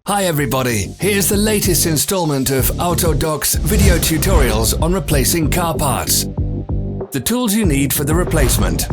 Hi everybody, here's the latest installment of Autodoc's video tutorials on replacing car parts. The tools you need for the replacement.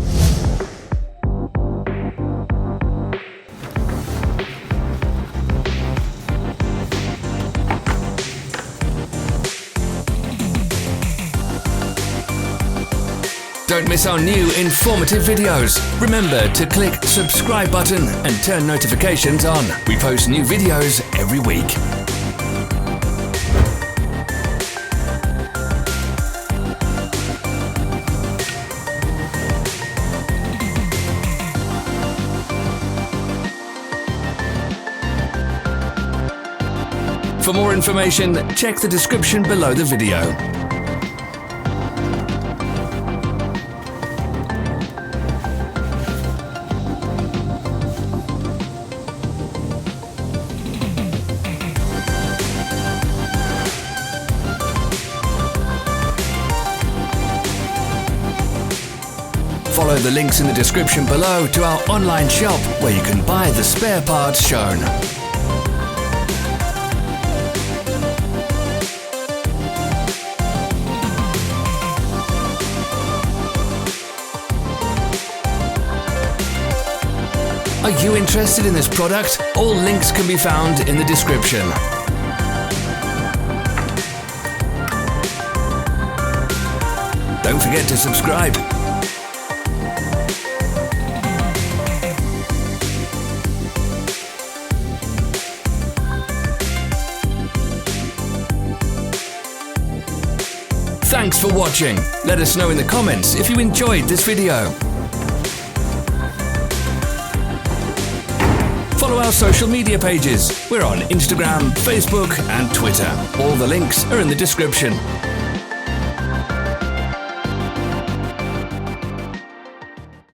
Don't miss our new informative videos. Remember to click subscribe button and turn notifications on. We post new videos every week. For more information, check the description below the video. Follow the links in the description below to our online shop where you can buy the spare parts shown. Are you interested in this product? All links can be found in the description. Don't forget to subscribe. Thanks for watching. Let us know in the comments if you enjoyed this video. Follow our social media pages. We're on Instagram, Facebook and Twitter. All the links are in the description.